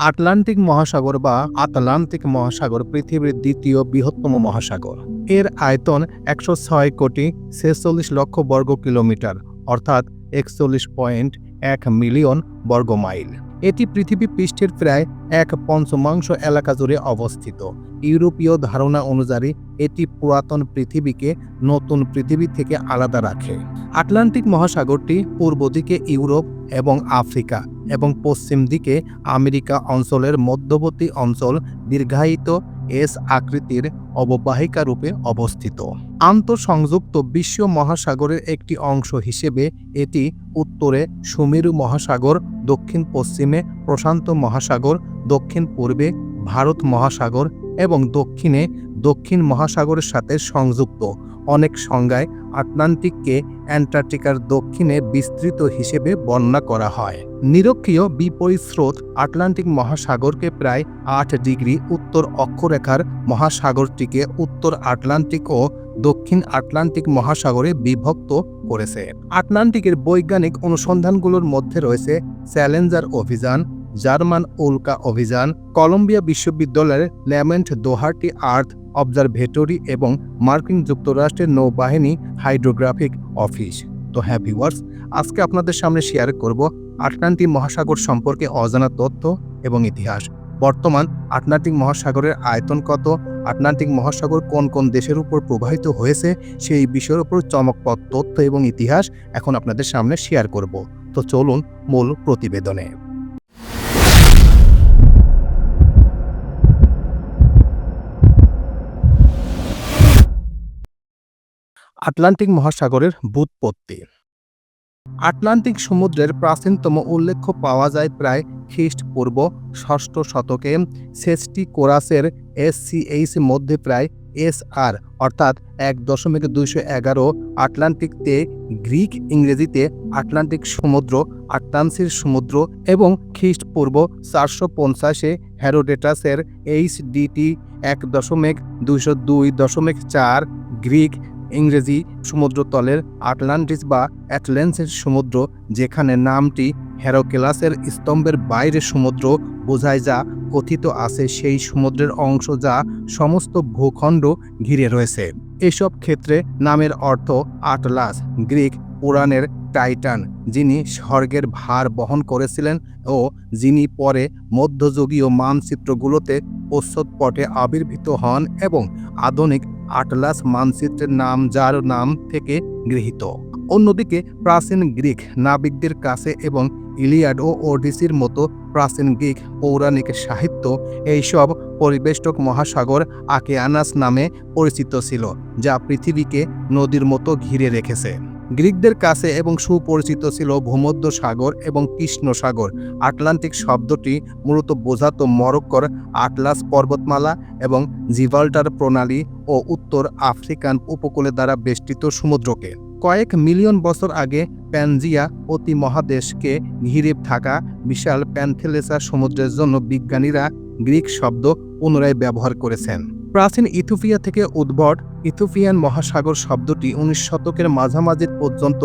Atlantic মহাসাগর বা Atlantic মহাসাগর পৃথিবীর দ্বিতীয় বৃহত্তম মহাসাগর। এর আয়তন ১০৬,৪৬,০০,০০০ বর্গ কিলোমিটার অর্থাৎ ৪১.১ মিলিয়ন বর্গ মাইল। এটি পৃথিবী পৃষ্ঠের প্রায় ১/৫ এলাকা জুড়ে অবস্থিত। ইউরোপীয় ধারণা অনুযায়ী এটি পুরাতন পৃথিবীকে নতুন পৃথিবী থেকে আলাদা রাখে। আটলান্টিক মহাসাগরটি পূর্ব দিকে ইউরোপ এবং আফ্রিকা এবং পশ্চিম দিকে আমেরিকা অঞ্চলের মধ্যবর্তী অঞ্চল দীর্ঘায়িত এস আকৃতির অববাহিকা রূপে অবস্থিত। আন্তঃসংযুক্ত বিশ্ব মহাসাগরের একটি অংশ হিসেবে এটি উত্তরে সুমেরু মহাসাগর, দক্ষিণ পশ্চিমে প্রশান্ত মহাসাগর, দক্ষিণ পূর্বে ভারত মহাসাগর এবং দক্ষিণে দক্ষিণ মহাসাগরের সাথে সংযুক্ত। অনেক সংজ্ঞায় আটলান্টিককে অ্যান্টার্কটিকার দক্ষিণে বিস্তৃত হিসেবে বর্ণনা করা হয়। নিরক্ষীয় বিপরীত স্রোত আটলান্টিক মহাসাগরকে প্রায় ৮ ডিগ্রি উত্তর অক্ষরেখার মহাসাগরটিকে উত্তর আটলান্টিক ও দক্ষিণ আটলান্টিক মহাসাগরে বিভক্ত করেছে। আটলান্টিকের বৈজ্ঞানিক অনুসন্ধানগুলোর মধ্যে রয়েছে চ্যালেঞ্জার অভিযান, জার্মান উল্কা অভিযান, কলম্বিয়া বিশ্ববিদ্যালয়ের ল্যামেন্ট দোহার্টি আর্থ অবজারভেটরি এবং মার্কিন যুক্তরাষ্ট্রের নৌবাহিনী হাইড্রোগ্রাফিক অফিস। তো হ্যাঁ ভিউয়ার্স, আজকে আপনাদের সামনে শেয়ার করব আটলান্টিক মহাসাগর সম্পর্কে অজানা তথ্য এবং ইতিহাস। বর্তমান আটলান্টিক মহাসাগরের আয়তন কত, আটলান্টিক মহাসাগর কোন কোন দেশের উপর প্রবাহিত হয়েছে, সেই বিষয়ের উপর চমকপ্রদ তথ্য এবং ইতিহাস এখন আপনাদের সামনে শেয়ার করব। তো চলুন মূল প্রতিবেদনে। আটলান্টিক মহাসাগরের ব্যুৎপত্তি। আটলান্টিক সমুদ্রের প্রাচীনতম উল্লেখ পাওয়া যায় প্রায় খ্রিস্টপূর্ব ৬ষ্ঠ শতকে সেস্টিকোরাসের SCH মধ্যে প্রায় SR অর্থাৎ ১.২১১ আটলান্টিকতে গ্রিক ইংরেজিতে আটলান্টিক সমুদ্র, আটলান্সির সমুদ্র এবং খ্রিস্টপূর্ব ৪৫০-এ হেরোডোটাসের HDT ১.২০২.৪ গ্রিক ইংরেজি সমুদ্রতলের আটলান্টিস বা অ্যাটলান্টিস সমুদ্র, যেখানে নামটি হেরাক্লেসের স্তম্ভের বাইরে সমুদ্র বোঝায় যা কথিত আছে সেই সমুদ্রের অংশ যা সমস্ত ভূখণ্ড ঘিরে রয়েছে। এসব ক্ষেত্রে নামের অর্থ আটলাস, গ্রিক পুরাণের টাইটান, যিনি স্বর্গের ভার বহন করেছিলেন ও যিনি পরে মধ্যযুগীয় মানচিত্রগুলোতে প্রচ্ছদপটে আবির্ভূত হন এবং আধুনিক আটলাস মানচিত্রের নাম যার নাম থেকে গৃহীত। অন্যদিকে প্রাচীন গ্রিক নাবিকদের কাছে এবং ইলিয়াড ও ওডিসির মতো প্রাচীন গ্রিক পৌরাণিক সাহিত্য এইসব পরিবেষ্টক মহাসাগর আকেয়ানাস নামে পরিচিত ছিল, যা পৃথিবীকে নদীর মতো ঘিরে রেখেছে। গ্রিকদের কাছে এবং সুপরিচিত ছিল ভূমধ্য সাগর এবং কৃষ্ণ সাগর। আটলান্টিক শব্দটি মূলত বোঝাতো মরক্কোর আটলাস পর্বতমালা এবং জিভাল্টার প্রণালী ও উত্তর আফ্রিকান উপকূলে দ্বারা বেষ্টিত সমুদ্রকে। কয়েক মিলিয়ন বছর আগে প্যানজিয়া অতিমহাদেশকে ঘিরে থাকা বিশাল প্যানথেলেসা সমুদ্রের জন্য বিজ্ঞানীরা গ্রিক শব্দ পুনরায় ব্যবহার করেছেন। প্রাচীন ইথিওপিয়া থেকে উদ্ভট ইথিওপিয়ান মহাসাগর শব্দটি ১৯ শতকের মাঝামাঝি পর্যন্ত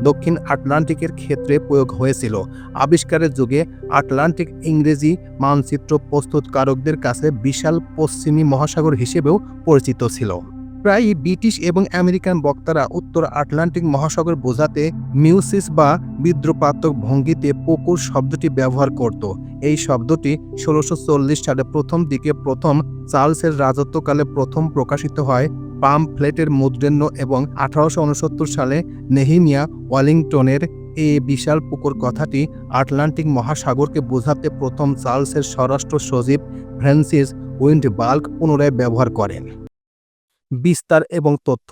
দক্ষিণ আটলান্টিকের ক্ষেত্রে প্রয়োগ হয়েছিল। আবিষ্কারের যুগে আটলান্টিক ইংরেজি মানচিত্র প্রস্তুতকারকদের কাছে বিশাল পশ্চিমী মহাসাগর হিসেবেও পরিচিত ছিল। প্রায়ই ব্রিটিশ এবং আমেরিকান বক্তারা উত্তর আটলান্টিক মহাসাগর বোঝাতে মিউসিস বা বিদ্রুপাত্মক ভঙ্গিতে পুকুর শব্দটি ব্যবহার করত। এই শব্দটি ১৬৪০ সালে প্রথম দিকে প্রথম চার্লসের রাজত্বকালে প্রথম প্রকাশিত হয় পামফ্লেটের মুদ্রণ্য এবং ১৮৬৯ সালে নেহেমিয়া ওয়েলিংটনের এই বিশাল পুকুর কথাটি আটলান্টিক মহাসাগরকে বোঝাতে প্রথম চার্লসের স্বরাষ্ট্র সচিব ফ্রান্সিস উইন্ডবার্গ পুনরায় ব্যবহার করেন। বিস্তার এবং তথ্য।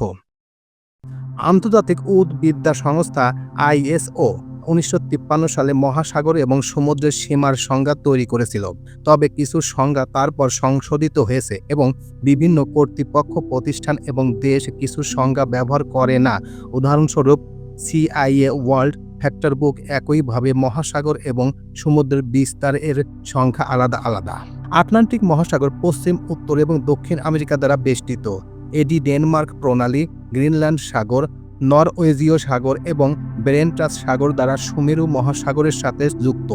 আন্তর্জাতিক উদ্ভিদবিদ্যা সংস্থা ISO ১৯৫৩ সালে মহাসাগর এবং সমুদ্রের সীমার সংজ্ঞা তৈরি করেছিল, তবে কিছু সংজ্ঞা তারপর সংশোধিত হয়েছে এবং বিভিন্ন কর্তৃপক্ষ, প্রতিষ্ঠান এবং দেশ কিছু সংজ্ঞা ব্যবহার করে না। উদাহরণস্বরূপ CIA ওয়ার্ল্ড ফ্যাক্টর বুক একইভাবে মহাসাগর এবং সমুদ্রের বিস্তার এর সংখ্যা আলাদা আলাদা। আটলান্টিক মহাসাগর পশ্চিম, উত্তর এবং দক্ষিণ আমেরিকা দ্বারা বেষ্টিত। এটি ডেনমার্ক প্রণালী, গ্রিনল্যান্ড সাগর, নরওয়েজীয় সাগর এবং বেরেন্টাস সাগর দ্বারা সুমেরু মহাসাগরের সাথে যুক্ত।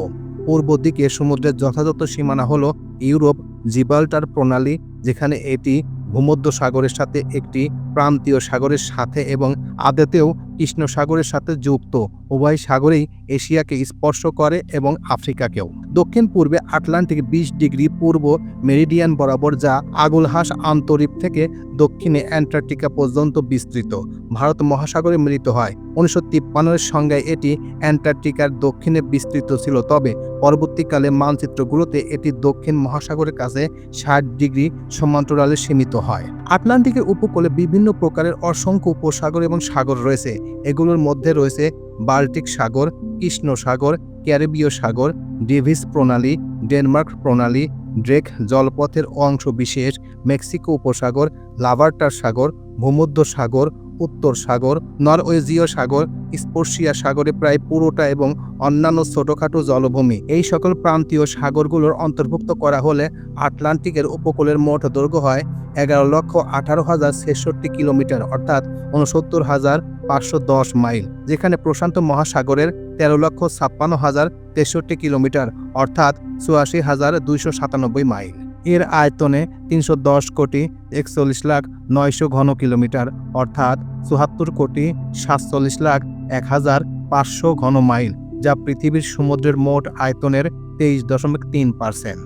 পূর্ব দিকে সমুদ্রের যথাযথ সীমানা হলো ইউরোপ জিব্রাল্টার প্রণালী, যেখানে এটি ভূমধ্য সাগরের সাথে একটি প্রান্তীয় সাগরের সাথে এবং আদতেও কৃষ্ণ সাগরের সাথে যুক্ত। উভয় সাগরেই এশিয়াকে স্পর্শ করে এবং আফ্রিকাকেও। দক্ষিণ পূর্বে আটলান্টিক 20 ডিগ্রি পূর্ব মেরিডিয়ান বরাবর, যা আগলহাস আন্তরীপ থেকে দক্ষিণে অ্যান্টার্কটিকা পর্যন্ত বিস্তৃত, ভারত মহাসাগরে মিলিত হয়। 1953 সংজ্ঞায় এটি অ্যান্টার্কটিকার দক্ষিণে বিস্তৃত ছিল, তবে পরবর্তীকালে মানচিত্রগুলোতে এটি দক্ষিণ মহাসাগরের কাছে 60 ডিগ্রি সমান্তরালে সীমিত হয়। আটলান্টিকের উপকূলে বিভিন্ন প্রকারের অসংখ্য উপসাগর এবং সাগর রয়েছে। এগুলোর মধ্যে রয়েছে বাল্টিক সাগর, কৃষ্ণ সাগর, ক্যারিবীয় সাগর, ডেভিস প্রণালী, ডেনমার্ক প্রণালী, ড্রেক জলপথের অংশ বিশেষ, মেক্সিকো উপসাগর, লাভার্টার সাগর, ভূমধ্য সাগর, উত্তর সাগর, নরওয়েজীয় সাগর, স্পর্শিয়া সাগরে প্রায় পুরোটা এবং অন্যান্য ছোটখাটো জলভূমি। এই সকল প্রান্তীয় সাগরগুলোর অন্তর্ভুক্ত করা হলে আটলান্টিকের উপকূলের মোট দৈর্ঘ্য হয় 11,18,066 কিলোমিটার, অর্থাৎ 69,510 মাইল, যেখানে প্রশান্ত মহাসাগরের 13,56,063 কিলোমিটার, অর্থাৎ 84,297 মাইল। এর আয়তনে 310,41,09,000 ঘন কিলোমিটার, অর্থাৎ 74,47,01,500 ঘন মাইল, যা পৃথিবীর সমুদ্রের মোট আয়তনের 23.3%।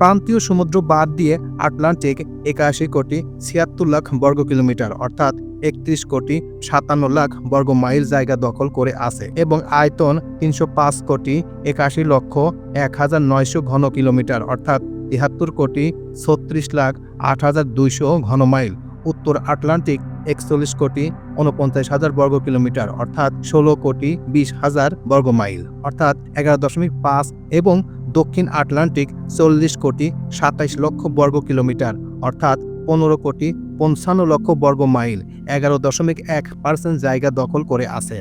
প্রান্তীয় সমুদ্র বাদ দিয়ে আটলান্টিক 81,76,00,000 বর্গ কিলোমিটার, অর্থাৎ 31,57,00,000 বর্গ মাইল জায়গা দখল করে আছে এবং আয়তন 305,81,01,900 ঘন কিলোমিটার, অর্থাৎ 73,36,08,200 ঘন মাইল। উত্তর আটলান্টিক 41,49,000 বর্গ কিলোমিটার, অর্থাৎ 16,20,000 বর্গ মাইল, অর্থাৎ 11.5, এবং দক্ষিণ আটলান্টিক 40,27,00,000 বর্গ কিলোমিটার, অর্থাৎ 15,55,00,000 বর্গ মাইল, 11.1% জায়গা দখল করে আছে।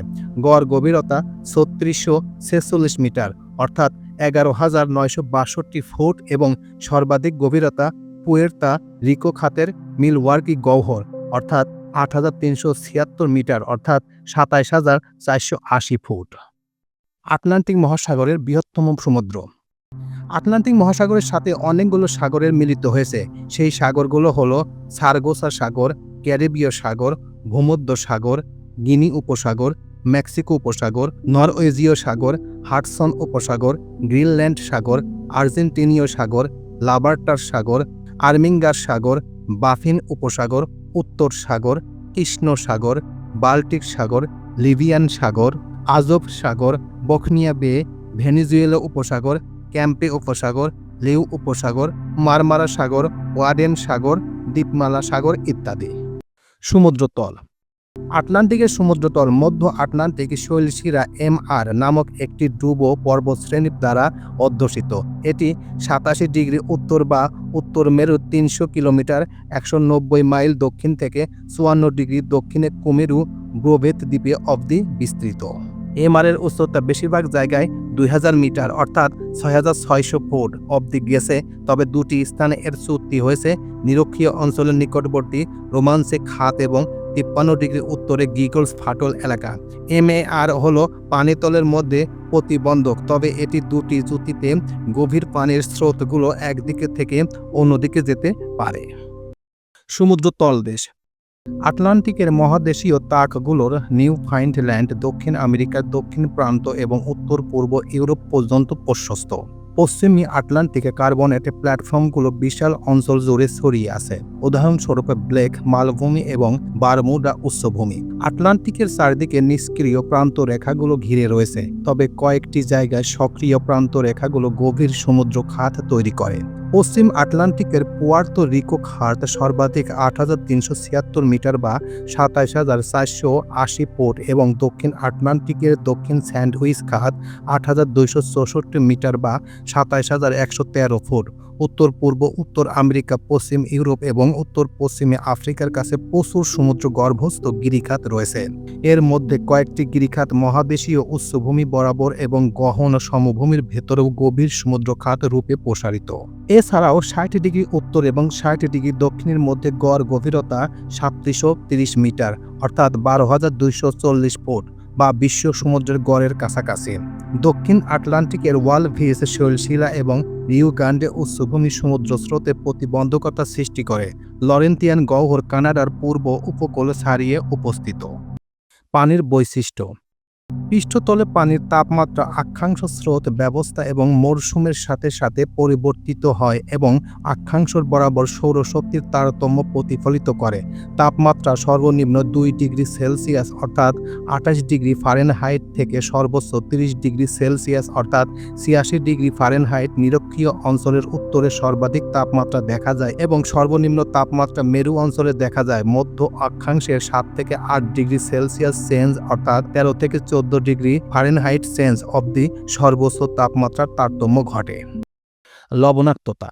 গড় গভীরতা 3646 মিটার, অর্থাৎ 11,962 ফুট, এবং সর্বাধিক গভীরতা পুয়ের্তো রিকো খাতের মিলওয়াকি গহ্বর, অর্থাৎ 8,376 মিটার, অর্থাৎ 27,480 ফুট। আটলান্টিক মহাসাগরের বৃহত্তম সমুদ্র। আটলান্টিক মহাসাগরের সাথে অনেকগুলো সাগরের মিলিত হয়েছে। সেই সাগরগুলো হলো সার্গোসা সাগর, ক্যারিবীয় সাগর, ভূমধ্য সাগর, গিনি উপসাগর, মেক্সিকো উপসাগর, নরওয়েজীয় সাগর, হাডসন উপসাগর, গ্রিনল্যান্ড সাগর, আর্জেন্টিনীয় সাগর, লাবার্টার সাগর, আর্মিঙ্গার সাগর, বাফিন উপসাগর, উত্তর সাগর, কৃষ্ণ সাগর, বাল্টিক সাগর, লিবিয়ান সাগর, আজব সাগর, বখনিয়া বে, ভেনেজুয়েলা উপসাগর, ক্যাম্পে উপসাগর, লিউ উপসাগর, মারমারা সাগর, ওয়াডেন সাগর, দ্বীপমালা সাগর ইত্যাদি। সমুদ্রতল। আটলান্টিকের সমুদ্রতল মধ্য আটলান্টিক শৈলশিরা MR নামক একটি ধ্রুব পর্বতশ্রেণী দ্বারা অধ্যুষিত। এটি 87 ডিগ্রি উত্তর বা উত্তর মেরুর 300 কিলোমিটার 190 মাইল দক্ষিণ থেকে 54 ডিগ্রি দক্ষিণে কুমেরু গ্রোভেত দ্বীপে অবধি বিস্তৃত। MR-এর উচ্চতা বেশিরভাগ জায়গায় 2000 মিটার, অর্থাৎ 6,600 ফুট অবধি গেছে, তবে দুটি স্থানে এর চুক্তি হয়েছে: নিরক্ষীয় অঞ্চলের নিকটবর্তী রোমান্সে খাত এবং 53 ডিগ্রি উত্তরে গিগলস ফাটল এলাকা। MAR হলো পানিতলের মধ্যে প্রতিবন্ধক, তবে এটি দুটি চ্যুতিতে গভীর পানির স্রোতগুলো একদিকে থেকে অন্যদিকে যেতে পারে। সমুদ্র তলদেশ। আটলান্টিকের মহাদেশীয় তাকগুলোর নিউফাউন্ডল্যান্ড দক্ষিণ আমেরিকার দক্ষিণ প্রান্ত এবং উত্তর পূর্ব ইউরোপ পর্যন্ত প্রশস্ত। পশ্চিমী আটলান্টিকে কার্বনেট প্ল্যাটফর্মগুলো বিশাল অঞ্চল জুড়ে ছড়িয়ে আছে, উদাহরণস্বরূপ ব্লেক মালভূমি এবং বারমুডা উচ্চভূমি। আটলান্টিকের চারদিকে নিষ্ক্রিয় প্রান্ত রেখাগুলো ঘিরে রয়েছে, তবে কয়েকটি জায়গায় সক্রিয় প্রান্ত রেখাগুলো গভীর সমুদ্র খাত তৈরি করে। পশ্চিম আটলান্টিকের পুয়ার্তো রিকো খাত সর্বাধিক 8,376 মিটার বা 27,480 ফুট এবং দক্ষিণ আটলান্টিকের দক্ষিণ স্যান্ডউইচ খাত 8,264 মিটার বা 27,113 ফুট। উত্তর পূর্ব উত্তর আমেরিকা, পশ্চিম ইউরোপ এবং উত্তর পশ্চিমে আফ্রিকার কাছে প্রচুর সমুদ্র গর্ভস্থ গিরিখাত রয়েছে। এর মধ্যে কয়েকটি গিরিখাত মহাদেশীয় উচ্চভূমি বরাবর এবং গহন সমভূমির ভেতরেও গভীর সমুদ্র খাত রূপে প্রসারিত। এছাড়াও 60 ডিগ্রি উত্তর এবং 60 ডিগ্রি দক্ষিণের মধ্যে গড় গভীরতা 3730 মিটার, অর্থাৎ 12,240 ফুট। বা বিশ্ব সমুদ্রের গড়ের কাছাকাছি। দক্ষিণ আটলান্টিকের ওয়ালভিস শৈলশিলা এবং রিও গ্রান্ডে উচ্চভূমি সমুদ্র স্রোতে প্রতিবন্ধকতা সৃষ্টি করে। লরেন্টিয়ান গহ্বর কানাডার পূর্ব উপকূল ছাড়িয়ে অবস্থিত। পানির বৈশিষ্ট্য। পৃষ্ঠতলে পানির তাপমাত্রা অক্ষাংশ স্রোত ব্যবস্থা এবং মরশুমের সাথে সাথে পরিবর্তিত হয় এবং অক্ষাংশর বরাবর সৌরশক্তির তারতম্য প্রতিফলিত করে। তাপমাত্রা সর্বনিম্ন 2 ডিগ্রি সেলসিয়াস অর্থাৎ 28 ডিগ্রি ফারেনহাইট থেকে সর্বোচ্চ 30 ডিগ্রি সেলসিয়াস অর্থাৎ 86 ডিগ্রি ফারেনহাইট নিরক্ষীয় অঞ্চলের উত্তরে সর্বাধিক তাপমাত্রা দেখা যায় এবং সর্বনিম্ন তাপমাত্রা মেরু অঞ্চলে দেখা যায়। মধ্য অক্ষাংশের 7 থেকে 8 ডিগ্রি সেলসিয়াস চেঞ্জ অর্থাৎ 13 থেকে 14 ডিগ্রি ফারেনহাইট চেঞ্জ অবধি সর্বোচ্চ তাপমাত্রার তারতম্য ঘটে। লবণাক্ততা।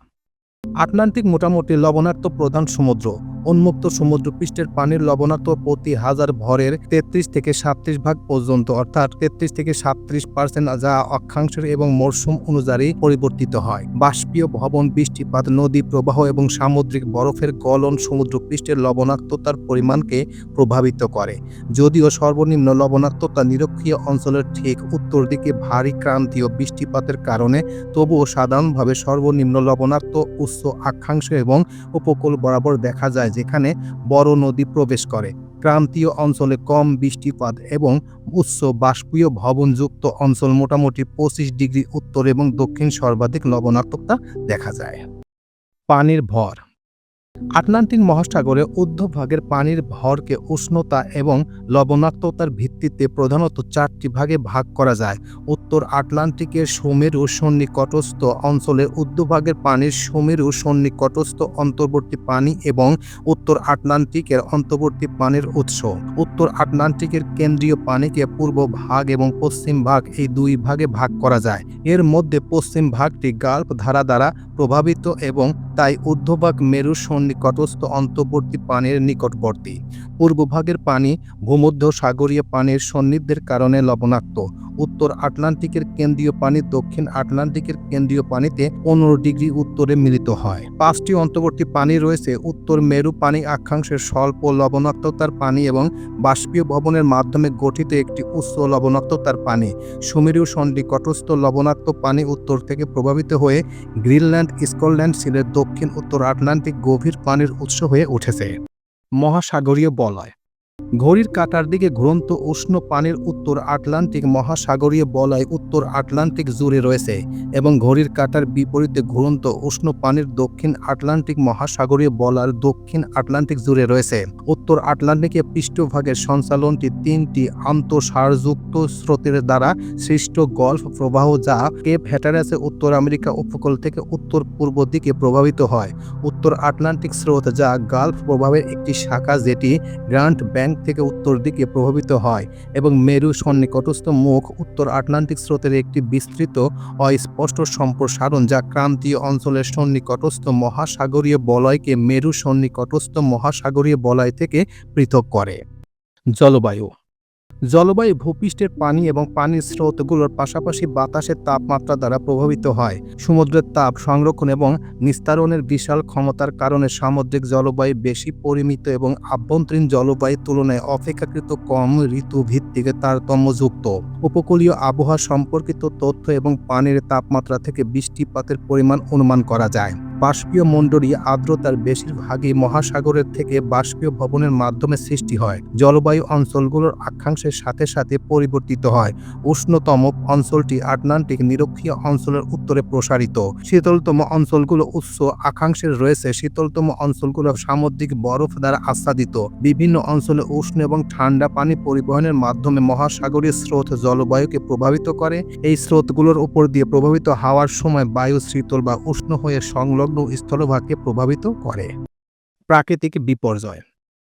আটলান্টিক মোটামুটি লবণাক্ত প্রধান সমুদ্র। উন্মুক্ত সমুদ্রপৃষ্ঠের পানির লবণাক্ত প্রতি হাজার ভরের 33 থেকে 37 ভাগ পর্যন্ত অর্থাৎ 33 থেকে 37%, যা অক্ষাংশের এবং মরশুম অনুযায়ী পরিবর্তিত হয়। বাষ্পীয় ভবন, বৃষ্টিপাত, নদী প্রবাহ এবং সামুদ্রিক বরফের গলন সমুদ্রপৃষ্ঠের লবণাক্ততার পরিমাণকে প্রভাবিত করে। যদিও সর্বনিম্ন লবণাক্ততা নিরক্ষীয় অঞ্চলের ঠিক উত্তর দিকে ভারী ক্রান্তীয় বৃষ্টিপাতের কারণে, তবুও সাধারণভাবে সর্বনিম্ন লবণাক্ত উচ্চ অক্ষাংশ এবং উপকূল বরাবর দেখা যায়, যেখানে বড় নদী প্রবেশ করে। ক্রান্তীয় অঞ্চলে কম বৃষ্টিপাত এবং উচ্চ বাষ্পীয় ভবনযুক্ত অঞ্চল মোটামুটি 25 ডিগ্রি উত্তর এবং দক্ষিণ সর্বাধিক লবণাক্ততা দেখা যায়। পানির ভর। আটলান্টিক মহাসাগরে ঊর্ধ্বভাগের পানির ভরকে উষ্ণতা এবং লবণাক্ততার ভিত্তিতে প্রধানত 4টি ভাগে ভাগ করা যায়। উত্তর আটলান্টিকের সুমেরু সন্নিকটস্থ অঞ্চলের ঊর্ধ্বভাগের পানির সুমেরু সন্নিকটস্থ অন্তর্বর্তী পানি এবং উত্তর আটলান্টিকের অন্তর্বর্তী পানির উৎস। উত্তর আটলান্টিকের কেন্দ্রীয় পানিকে পূর্ব ভাগ এবং পশ্চিম ভাগ এই দুই ভাগে ভাগ করা যায়। এর মধ্যে পশ্চিম ভাগটি গাল্ফ ধারা দ্বারা প্রভাবিত এবং তাই ঊর্ধ্বভাগ মেরু সন্নিকটস্থ অন্তর্বর্তী পানির নিকটবর্তী। পূর্বভাগের পানি ভূমধ্যসাগরীয় পানির সান্নিধ্যের কারণে লবণাক্ত। উত্তর আটলান্টিকের কেন্দ্রীয় পানি দক্ষিণ আটলান্টিকের কেন্দ্রীয় পানিতে 15 ডিগ্রি উত্তরে মিলিত হয়। 5টি অন্তর্বর্তী পানি রয়েছে: উত্তর মেরু পানি অক্ষাংশের স্বল্প লবণাক্ততার পানি এবং বাষ্পীয় ভবনের মাধ্যমে গঠিত একটি উচ্চ লবণাক্ততার পানি। সুমেরু সন্নিকটস্থ লবণাক্ত পানি উত্তর থেকে প্রভাবিত হয়ে গ্রিনল্যান্ড, স্কটল্যান্ড, সিলেট, দক্ষিণ উত্তর আটলান্টিক গভীর পানির উৎস হয়ে উঠেছে। মহাসাগরীয় বলয়। ঘড়ির কাঁটার দিকে ঘুরন্ত উষ্ণ পানির উত্তর আটলান্টিক মহাসাগরীয় বলয় উত্তর আটলান্টিক জুড়ে রয়েছে এবং ঘড়ির কাঁটার বিপরীতে ঘুরন্ত উষ্ণ পানির দক্ষিণ আটলান্টিক মহাসাগরীয় বলয় দক্ষিণ আটলান্টিক জুড়ে রয়েছে। উত্তর আটলান্টিকের পৃষ্ঠভাগের সঞ্চালনটি 3টি আন্তঃসারযুক্ত স্রোতের দ্বারা সৃষ্ট গল্ফ প্রবাহ, যা কেপ হ্যাটারাসে উত্তর আমেরিকা উপকূল থেকে উত্তর পূর্ব দিকে প্রবাহিত হয়। উত্তর আটলান্টিক স্রোত, যা গালফ প্রবাহের একটি শাখা যেটি গ্র্যান্ড ব্যাংক থেকে উত্তর দিকে প্রভাবিত হয়, এবং মেরু সন্নিকটস্থ মুখ উত্তর আটলান্টিক স্রোতের একটি বিস্তৃত অস্পষ্ট সম্প্রসারণ, যা ক্রান্তীয় অঞ্চলের সন্নিকটস্থ মহাসাগরীয় বলয়কে মেরু সন্নিকটস্থ মহাসাগরীয় বলয় থেকে পৃথক করে। জলবায়ু। জলবায়ু ভূপৃষ্ঠের পানি এবং পানির স্রোতগুলোর পাশাপাশি বাতাসের তাপমাত্রা দ্বারা প্রভাবিত হয়। সমুদ্রের তাপ সংরক্ষণ এবং নিস্তারণের বিশাল ক্ষমতার কারণে সামুদ্রিক জলবায়ু বেশি পরিমিত এবং আভ্যন্তরীণ জলবায়ুর তুলনায় অপেক্ষাকৃত কম ঋতুভিত্তিক তারতম্যযুক্ত। উপকূলীয় আবহাওয়া সম্পর্কিত তথ্য এবং পানির তাপমাত্রা থেকে বৃষ্টিপাতের পরিমাণ অনুমান করা যায়। বাষ্পীয় মণ্ডলী আর্দ্রতার বেশিরভাগই মহাসাগরের থেকে বাষ্পীয় ভবনের মাধ্যমে সৃষ্টি হয়। জলবায়ু অঞ্চলগুলোর অক্ষাংশের সাথে সাথে পরিবর্তিত হয়। উষ্ণতম অঞ্চলটি আটলান্টিক নিরক্ষীয় অঞ্চলের উত্তরে প্রসারিত। শীতলতম অঞ্চলগুলো উচ্চ অক্ষাংশের রয়েছে। শীতলতম অঞ্চলগুলো সামুদ্রিক বরফ দ্বারা আচ্ছাদিত। বিভিন্ন অঞ্চলে উষ্ণ এবং ঠান্ডা পানি পরিবহনের মাধ্যমে মহাসাগরীয় স্রোত জলবায়ুকে প্রভাবিত করে। এই স্রোতগুলোর উপর দিয়ে প্রবাহিত হওয়ার সময় বায়ু শীতল বা উষ্ণ হয়ে সংলগ্ন স্থলভাগকে প্রভাবিত করে। প্রাকৃতিক বিপর্যয়।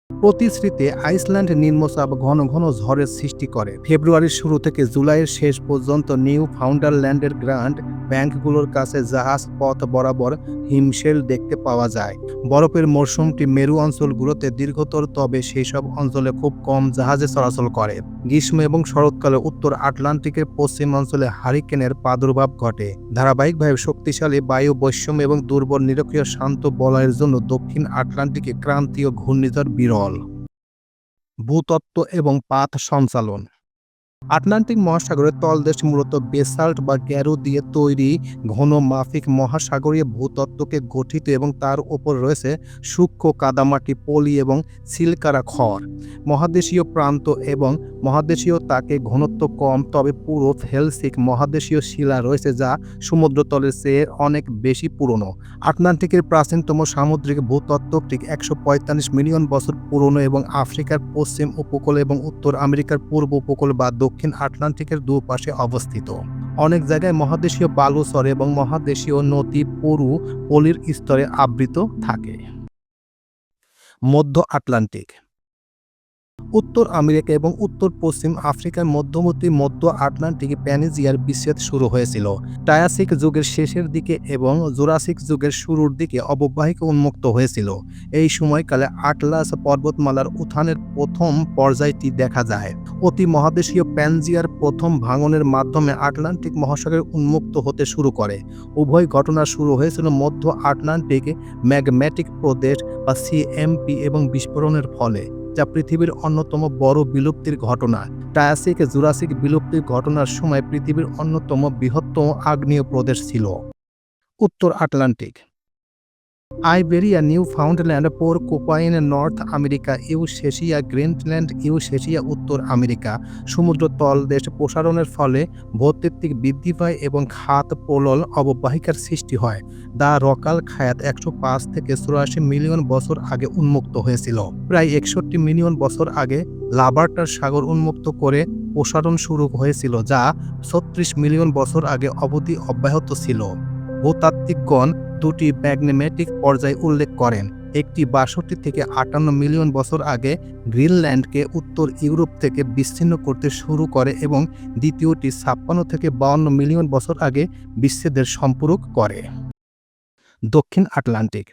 প্রতিশ্রুতিতে আইসল্যান্ড নিম্নচাপ ঘন ঘন ঝড়ের সৃষ্টি করে। ফেব্রুয়ারির শুরু থেকে জুলাইয়ের শেষ পর্যন্ত নিউ ফাউন্ডল্যান্ডের গ্র্যান্ড ব্যাংকগুলোর কাছে জাহাজ পথ বরাবর হিমশেল দেখতে পাওয়া যায়। বরফের মরশুমটি মেরু অঞ্চলগুলোতে দীর্ঘতর, তবে সেই সব অঞ্চলে খুব কম জাহাজে চলাচল করে। গ্রীষ্ম এবং শরৎকালে উত্তর আটলান্টিকের পশ্চিম অঞ্চলে হারিকেনের প্রাদুর্ভাব ঘটে। ধারাবাহিকভাবে শক্তিশালী বায়ু বৈষম্য এবং দুর্বল নিরক্ষীয় শান্ত বলয়ের জন্য দক্ষিণ আটলান্টিকে ক্রান্তীয় ঘূর্ণিঝড় বিরল। ভূতত্ত্ব এবং পাত সঞ্চালন। আটলান্টিক মহাসাগরের তলদেশ মূলত বেসাল্ট বা গ্যারো দিয়ে তৈরি ঘন মাফিক মহাসাগরীয় ভূতত্ত্বকে গঠিত এবং তার উপর রয়েছে সূক্ষ্ম কাদামাটি, পলি এবং সিলকারা খড়। মহাদেশীয় প্রান্ত এবং মহাদেশীয় তাকে ঘনত্ব কম, তবে পুরো ফেলসিক মহাদেশীয় শিলা রয়েছে যা সমুদ্রতলের চেয়ে অনেক বেশি পুরনো। আটলান্টিকের প্রাচীনতম সামুদ্রিক ভূতত্ত্বটি ১৪৫ মিলিয়ন বছর পুরনো এবং আফ্রিকার পশ্চিম উপকূল এবং উত্তর আমেরিকার পূর্ব উপকূল বা দক্ষিণ আটলান্টিকের দুপাশে অবস্থিত। অনেক জায়গায় মহাদেশীয় বালু স্তরে এবং মহাদেশীয় নদী পুরু পলির স্তরে আবৃত থাকে। মধ্য আটলান্টিক উত্তর আমেরিকা এবং উত্তর পশ্চিম আফ্রিকার মধ্যবর্তী মধ্য আটলান্টিক প্যানিজিয়ার বিচ্ছেদ শুরু হয়েছিল ট্রায়াসিক যুগের শেষের দিকে এবং জুরাসিক যুগের শুরুর দিকে অববাহিকা উন্মুক্ত হয়েছিল। এই সময়কালে আটলাস পর্বতমালার উত্থানের প্রথম পর্যায়টি দেখা যায়। অতি মহাদেশীয় প্যানজিয়ার প্রথম ভাঙনের মাধ্যমে আটলান্টিক মহাসাগর উন্মুক্ত হতে শুরু করে। উভয় ঘটনা শুরু হয়েছিল মধ্য আটলান্টিক ম্যাগম্যাটিক প্রদেশ বা সিএমপি এবং বিস্ফোরণের ফলে, যা পৃথিবীর অন্যতম বড় বিলুপ্তির ঘটনা। ট্রায়াসিক জুরাসিক বিলুপ্তির ঘটনার সময় পৃথিবীর অন্যতম বৃহত্তম আগ্নেয় প্রদেশ ছিল। উত্তর Atlantic Iberia, Newfoundland, Porcupine, North America, Eurasia, Greenland, Eurasia, উত্তর আমেরিকা। সমুদ্র তলদেশ প্রসারণের ফলে ভূতাত্ত্বিক বৃদ্ধি পায় এবং খাত পোলল অববাহিকার সৃষ্টি হয়। দ্য রকাল খায়াত ১০৫ থেকে ৮৪ মিলিয়ন বছর আগে উন্মুক্ত হয়েছিল। প্রায় ৬১ মিলিয়ন বছর আগে লাবার্টার সাগর উন্মুক্ত করে প্রসারণ শুরু হয়েছিল, যা ৩৬ মিলিয়ন বছর আগে অবধি অব্যাহত ছিল। ভূতাত্ত্বিকগণ দুটি ম্যাগমেটিক পর্যায় উল্লেখ করেন। একটি ৬২ থেকে ৫৮ মিলিয়ন বছর আগে গ্রিনল্যান্ডকে উত্তর ইউরোপ থেকে বিচ্ছিন্ন করতে শুরু করে এবং দ্বিতীয়টি ৫৬ থেকে ৫২ মিলিয়ন বছর আগে বিচ্ছেদের সম্পূরক করে। দক্ষিণ আটলান্টিক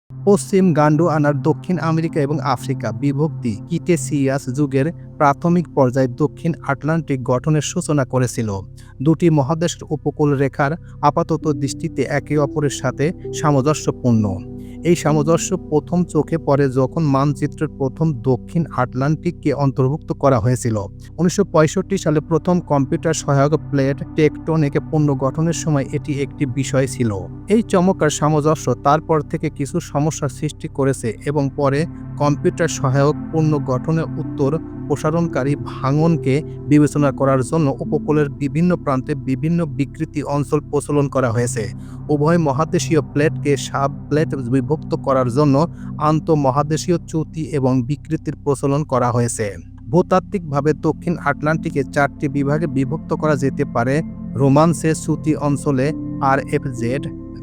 পশ্চিম গন্ডোয়ানার দক্ষিণ আমেরিকা এবং আফ্রিকা বিভক্তি ক্রিটেসিয়াস যুগের প্রাথমিক পর্যায়ে দক্ষিণ আটলান্টিক গঠনের সূচনা করেছিল। দুটি মহাদেশের উপকূল রেখার আপাতত দৃষ্টিতে একে অপরের সাথে সামঞ্জস্যপূর্ণ। এই সামঞ্জস্য প্রথম চোখে পড়ে যখন মানচিত্রের প্রথম দক্ষিণ আটলান্টিককে অন্তর্ভুক্ত করা হয়েছিল। ১৯৬৫ সালে প্রথম কম্পিউটার সহায়ক প্লেট টেকটনিক পুনর্গঠনের সময় এটি একটি বিষয় ছিল। এই চমৎকার সামঞ্জস্য তারপর থেকে কিছু সমস্যার সৃষ্টি করেছে এবং পরে কম্পিউটার সহায়ক পুনর্গঠনের উত্তর প্রসারণকারী ভাঙনকে বিবেচনা করার জন্য উপকূলের বিভিন্ন প্রান্তে বিভিন্ন বিকৃতি অঞ্চল প্রচলন করা হয়েছে। উভয় মহাদেশীয় প্লেটকে সাব প্লেট বিভক্ত করার জন্য আন্তঃমহাদেশীয় চ্যুতি এবং বিকৃতির প্রচলন করা হয়েছে। ভূতাত্ত্বিকভাবে দক্ষিণ আটলান্টিকে ৪টি বিভাগে বিভক্ত করা যেতে পারে। রোমান্সে চ্যুতি অঞ্চলে RFZ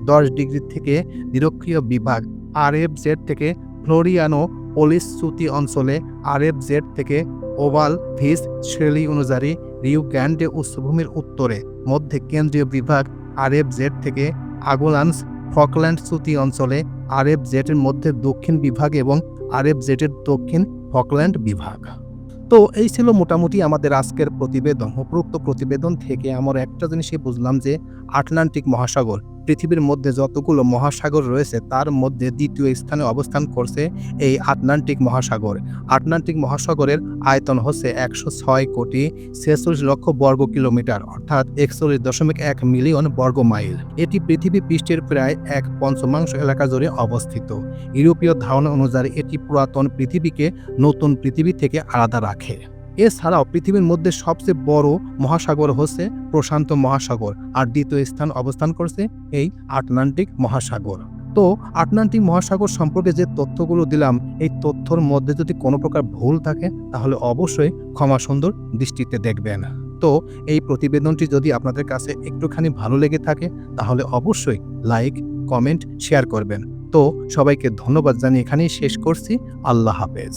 ১০ ডিগ্রি থেকে নিরক্ষীয় বিভাগ, RFZ থেকে ফ্লোরিয়ানো পোলিস চ্যুতি অঞ্চলে, RFZ থেকে ওভাল ভিস শ্রেণী অনুযায়ী রিও গ্র্যান্ডে উচ্চভূমির উত্তরে মধ্যে কেন্দ্রীয় বিভাগ, RFZ থেকে আগোলান্স ফকল্যান্ড চ্যুতি অঞ্চলে, RFZ এর মধ্যে দক্ষিণ বিভাগ এবং RFZ এর দক্ষিণ ফকল্যান্ড বিভাগ। তো এই ছিল মোটামুটি আমাদের আজকের প্রতিবেদন। উপরোক্ত প্রতিবেদন থেকে আমরা একটা জিনিসই বুঝলাম যে আটলান্টিক মহাসাগর পৃথিবীর মধ্যে যতগুলো মহাসাগর রয়েছে তার মধ্যে দ্বিতীয় স্থানে অবস্থান করছে এই আটলান্টিক মহাসাগর। আটলান্টিক মহাসাগরের আয়তন হচ্ছে ১০৬,৪৬,০০,০০০ বর্গ কিলোমিটার, অর্থাৎ ৪১.১ মিলিয়ন বর্গ মাইল। এটি পৃথিবী পৃষ্ঠের প্রায় ১/৫ এলাকা জুড়ে অবস্থিত। ইউরোপীয় ধারণা অনুযায়ী এটি পুরাতন পৃথিবীকে নতুন পৃথিবী থেকে আলাদা রাখে। এছাড়াও পৃথিবীর মধ্যে সবচেয়ে বড় মহাসাগর হচ্ছে প্রশান্ত মহাসাগর, আর দ্বিতীয় স্থান অবস্থান করছে এই আটলান্টিক মহাসাগর। তো আটলান্টিক মহাসাগর সম্পর্কে যে তথ্যগুলো দিলাম, এই তথ্যর মধ্যে যদি কোনো প্রকার ভুল থাকে তাহলে অবশ্যই ক্ষমা সুন্দর দৃষ্টিতে দেখবেন। তো এই প্রতিবেদনটি যদি আপনাদের কাছে একটুখানি ভালো লেগে থাকে তাহলে অবশ্যই লাইক, কমেন্ট, শেয়ার করবেন। তো সবাইকে ধন্যবাদ জানিয়ে এখানেই শেষ করছি। আল্লাহ হাফেজ।